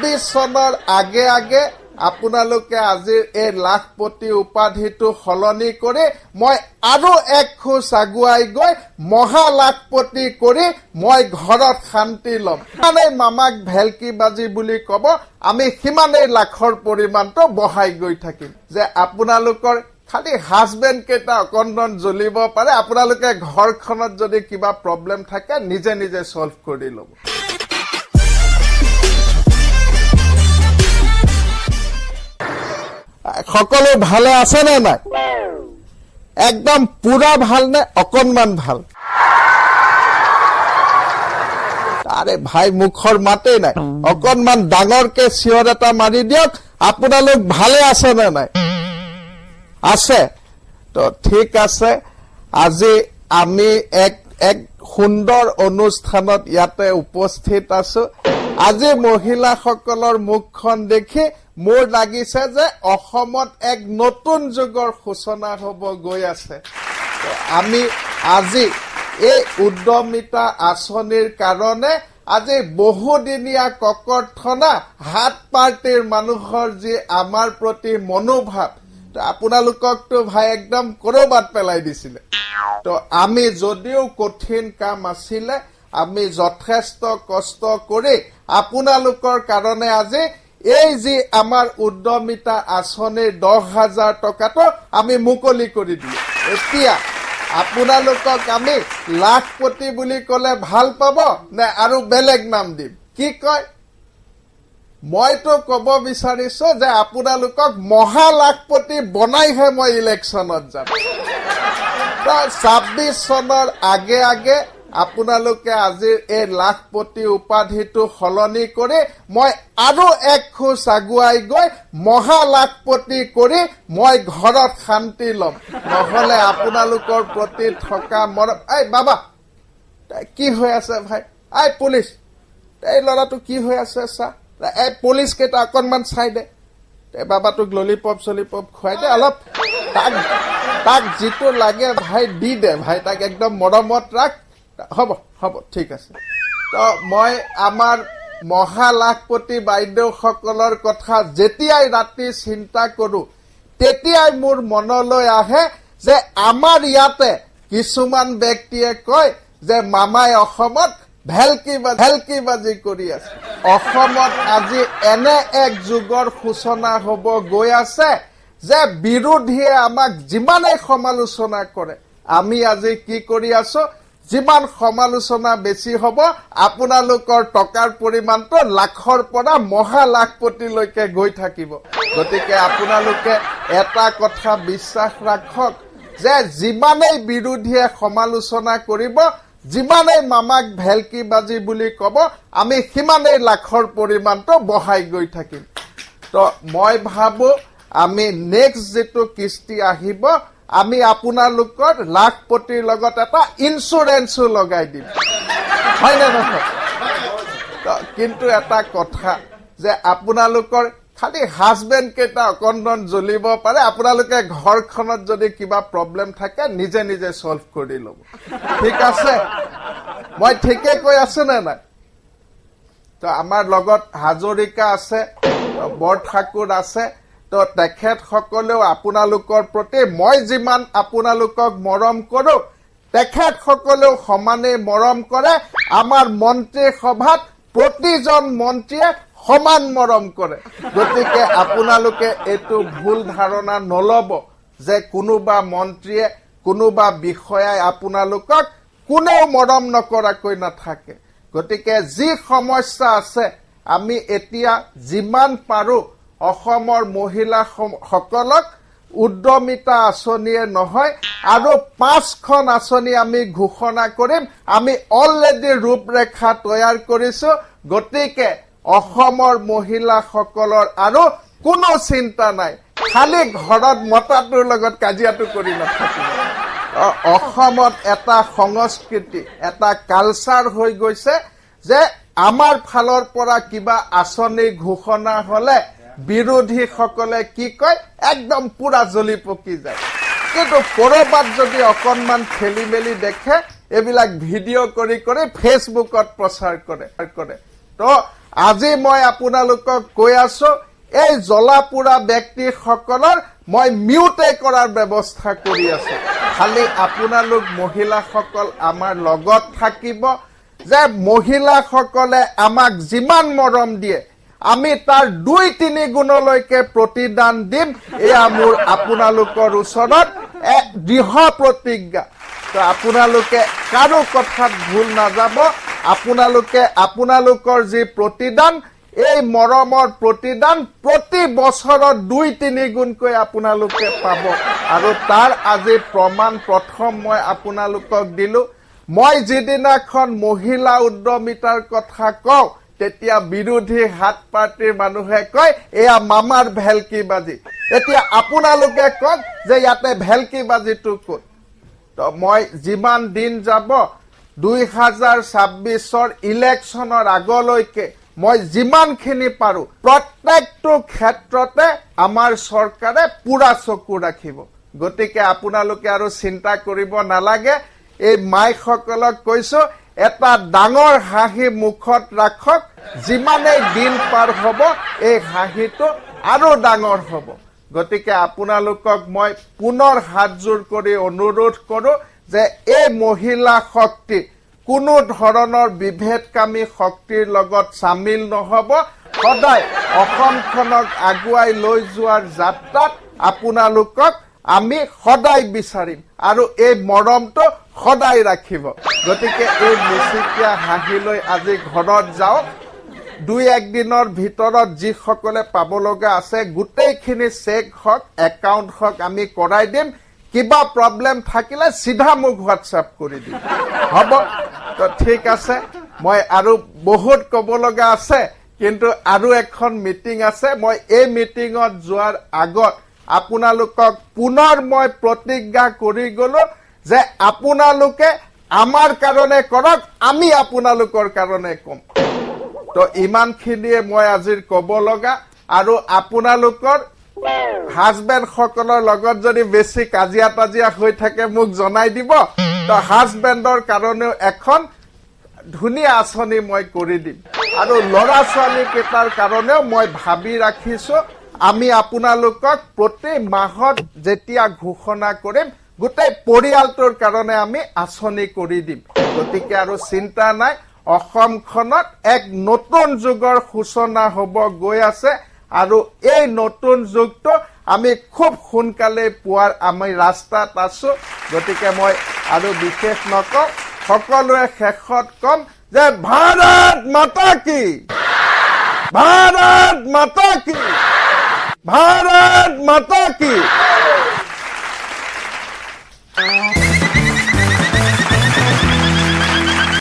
26 চনৰ আগে আগে আপোনালোকে আজিৰ এই লাখপতি উপাধিটো সলনি কৰি মই আৰু এক খোজ আগুৱাই গৈ মহা লাখপতি কৰি মই ঘৰত শান্তি ল'ম। মানে মামাক ভেলকি বাজি বুলি ক'ব, আমি সিমানেই লাখৰ পৰিমাণটো বঢ়াই গৈ থাকিম। যে আপোনালোকৰ খালি হাজবেণ্ড কেইটা অকণমান জ্বলিব পাৰে, আপোনালোকে ঘৰখনত যদি কিবা প্ৰব্লেম থাকে নিজে নিজে সলভ কৰি ল'ব। সকলো ভালে আছে নে নাই? একদম পুৰা ভাল নে অকণমান ভাল? আৰে ভাই মুখৰ মাতেই নাই, অকণমান ডাঙৰকে চিঞৰ এটা মাৰি দিয়ক। আপোনালোক ভালে আছে নে নাই? আছে তো ঠিক আছে। আজি আমি এক সুন্দৰ অনুষ্ঠানত ইয়াতে উপস্থিত আছো। আজি মহিলাসকলৰ মুখখন দেখি মোৰ লাগিছে যে অসমত এক নতুন যুগৰ সূচনা হ'ব গৈ আছে। আমি আজি এই উদ্যমিতা আঁচনিৰ কাৰণে আজি বহুদিনীয়া ককৰ্থনা হাত পাৰ্টিৰ মানুহৰ যি আমাৰ প্ৰতি মনোভাৱ, আপোনালোককতো ভাই একদম কৰবাত পেলাই দিছিলে। তো আমি যদিও কঠিন কাম আছিলে, আমি যথেষ্ট কষ্ট কৰি আপোনালোকৰ কাৰণে আজি এই যি আমাৰ উদ্যমিতা আঁচনিৰ 10,000 টকাটো আমি মুকলি কৰি দিলো। এতিয়া আপোনালোকক আমি লাখপতি বুলি ক'লে ভাল পাব নে আৰু বেলেগ নাম দিম? কি কয়? মইতো ক'ব বিচাৰিছো যে আপোনালোকক মহা লাখপতি বনাইহে মই ইলেকশ্যনত যাম। 26 চনৰ আগে আগে আপোনালোকে আজিৰ এই লাখপতি উপাধিটো সলনি কৰি মই আৰু এক খোজ আগুৱাই গৈ মহা লাখপতি কৰি মই ঘৰত শান্তি ল'ম। নহলে আপোনালোকৰ প্ৰতি থকা মৰম। এই বাবা কি হৈ আছে ভাই? এই পুলিচ, এই ল'ৰাটো কি হৈ আছে চা। এই পুলিচ কেইটা অকণমান চাই দে। এই বাবাটোক ললিপপ চলিপপ খুৱাই দে অলপ। তাক যিটো লাগে ভাই দি দে ভাই, তাক একদম মৰমত ৰাখ। হ'ব হ'ব ঠিক আছে। তো মই আমাৰ মহা লাখপতি বাইদেউসকলৰ কথা যেতিয়াই ৰাতি চিন্তা কৰো, তেতিয়াই মোৰ মনলৈ আহে যে আমাৰ ইয়াতে কিছুমান ব্যক্তিয়ে কয় যে মামাই অসমত ভেলকি বাজি কৰি আছে। অসমত আজি এনে এক যুগৰ সূচনা হ'ব গৈ আছে যে বিৰোধীয়ে আমাক যিমানেই সমালোচনা কৰে, আমি আজি কি কৰি আছো, যিমান সমালোচনা বেছি হ'ব আপোনালোকৰ টকাৰ পৰিমাণটো লাখৰ পৰা মহা লাখপতিলৈকে গৈ থাকিব। গতিকে আপোনালোকে এটা কথা বিশ্বাস ৰাখক যে যিমানেই বিৰোধীয়ে সমালোচনা কৰিব, যিমানেই মামাক ভেলকি বাজি বুলি ক'ব, আমি সিমানেই লাখৰ পৰিমাণটো বঢ়াই গৈ থাকিম। তো মই ভাবো আমি নেক্সট যিটো কিস্তি আহিব, আমি আপোনালোকৰ লাখপতিৰ লগত এটা ইঞ্চুৰেঞ্চো লগাই দিম, হয় নে নহয়? কিন্তু এটা কথা যে আপোনালোকৰ খালি হাজবেণ্ড কেইটা অকণমান জ্বলিব পাৰে, আপোনালোকে ঘৰখনত যদি কিবা প্ৰব্লেম থাকে নিজে নিজে সলভ কৰি ল'ব। ঠিক আছে? মই ঠিকে কৈ আছো নে নাই? তো আমাৰ লগত হাজৰিকা আছে, বৰঠাকুৰ আছে। তো তেখেতসকলেও আপোনালোকৰ প্ৰতি মই যিমান আপোনালোকক মৰম কৰো, তেখেতসকলেও সমানেই মৰম কৰে। আমাৰ মন্ত্ৰী সভাত প্ৰতিজন মন্ত্ৰীয়ে সমান মৰম কৰে। গতিকে আপোনালোকে এইটো ভুল ধাৰণা নলব যে কোনোবা মন্ত্ৰীয়ে কোনোবা বিষয়াই আপোনালোকক কোনেও মৰম নকৰাকৈ নাথাকে। গতিকে যি সমস্যা আছে আমি এতিয়া যিমান পাৰো অসমৰ মহিলাসকলক উদ্যমিতা আঁচনিয়ে নহয় আৰু 5খন আঁচনি আমি ঘোষণা কৰিম। আমি অলৰেডি ৰূপৰেখা তৈয়াৰ কৰিছো। গতিকে অসমৰ মহিলাসকলৰ আৰু কোনো চিন্তা নাই, খালি ঘৰত মতাটোৰ লগত কাজিয়াটো কৰি নাথাকিব। অসমত এটা সংস্কৃতি, এটা কালচাৰ হৈ গৈছে যে আমাৰ ফালৰ পৰা কিবা আঁচনি ঘোষণা হলে বিৰোধীসকলে কি কয়, একদম পুৰা জ্বলি পকি যায়। কিন্তু কৰবাত যদি অকণমান খেলি মেলি দেখে, এইবিলাক ভিডিঅ' কৰি কৰি ফেচবুকত প্ৰচাৰ কৰে। তো আজি মই আপোনালোকক কৈ আছো এই জ্বলাপোৰা ব্যক্তিসকলৰ মই মিউটে কৰাৰ ব্যৱস্থা কৰি আছো খালি আপোনালোক মহিলাসকল আমাৰ লগত থাকিব যে মহিলাসকলে আমাক যিমান মৰম দিয়ে আমি তাৰ 2-3 গুণলৈকে প্ৰতিদান দিম এয়া মোৰ আপোনালোকৰ ওচৰত এক দৃঢ় প্ৰতিজ্ঞা তো আপোনালোকে কাৰো কথাত ভুল নাযাব আপোনালোকৰ যি প্ৰতিদান এই মৰমৰ প্ৰতিদান প্ৰতি বছৰত 2-3 গুণকৈ আপোনালোকে পাব আৰু তাৰ আজি প্ৰমাণ প্ৰথম মই আপোনালোকক দিলো মই যিদিনাখন মহিলা উদ্যমিতাৰ কথা কওঁ তেতিয়া বিৰোধী হাত পাৰ্টিৰ মানুহে কয় এয়া মামাৰ ভেলকি বাজি এতিয়া আপোনালোকে কওক যে ইয়াতে ভেলকি বাজিটো ক'ত তো মই যিমান দিন যাব 2026ৰ ইলেকশ্যনৰ আগলৈকে মই যিমানখিনি পাৰো প্ৰত্যেকটো ক্ষেত্ৰতে আমাৰ চৰকাৰে পুৰা চকু ৰাখিব গতিকে আপোনালোকে আৰু চিন্তা কৰিব নালাগে এই মাইসকলক কৈছো এটা ডাঙৰ হাঁহি মুখত ৰাখক যিমানেই দিন পাৰ হ'ব এই হাঁহিটো আৰু ডাঙৰ হ'ব গতিকে আপোনালোকক মই পুনৰ হাতজোৰ কৰি অনুৰোধ কৰো যে এই মহিলা শক্তি কোনো ধৰণৰ বিভেদকামী শক্তিৰ লগত সামিল নহব সদায় অসমখনক আগুৱাই লৈ যোৱাৰ যাত্ৰাত আপোনালোকক আমি সদায় বিচাৰিম আৰু এই মৰমটো সদায় ৰাখিব গতিকে এই মিচিকিয়া হাঁহিলৈ আজি ঘৰত যাওক 2-1 দিনৰ ভিতৰত যিসকলে পাব লগা আছে গোটেইখিনি চেক হওক একাউণ্ট হওক আমি কৰাই দিম কিবা প্ৰব্লেম থাকিলে সিধা মোক হোৱাটছআপ কৰি দিম হ'ব তো ঠিক আছে মই আৰু বহুত ক'ব লগা আছে কিন্তু আৰু এখন মিটিং আছে মই এই মিটিঙত যোৱাৰ আগত আপোনালোকক পুনৰ মই প্ৰতিজ্ঞা কৰি গলো যে আপোনালোকে আমাৰ কাৰণে কৰক আমি আপোনালোকৰ কাৰণে কম তো ইমানখিনিয়ে মই আজিৰ ক'ব লগা আৰু আপোনালোকৰ হাজবেণ্ড সকলৰ লগত যদি বেছি কাজিয়া তাজিয়া হৈ থাকে মোক জনাই দিব তো হাজবেণ্ডৰ কাৰণেও এখন ধুনীয়া আঁচনি মই কৰি দিম আৰু ল'ৰা ছোৱালী কেইটাৰ কাৰণেও মই ভাবি ৰাখিছো আমি আপোনালোকক প্ৰতি মাহত যেতিয়া ঘোষণা কৰিম গোটেই পৰিয়ালটোৰ কাৰণে আমি আঁচনি কৰি দিম গতিকে আৰু চিন্তা নাই অসমখনত এক নতুন যুগৰ সূচনা হ'ব গৈ আছে আৰু এই নতুন যুগটো আমি খুব সোনকালে পোৱাৰ আমি ৰাস্তাত আছো গতিকে মই আৰু বিশেষ নকওঁ সকলোৱে শেষত কম যে ভাৰত মাতা কি ভাৰত মাতা কি ভাৰত মাতা কি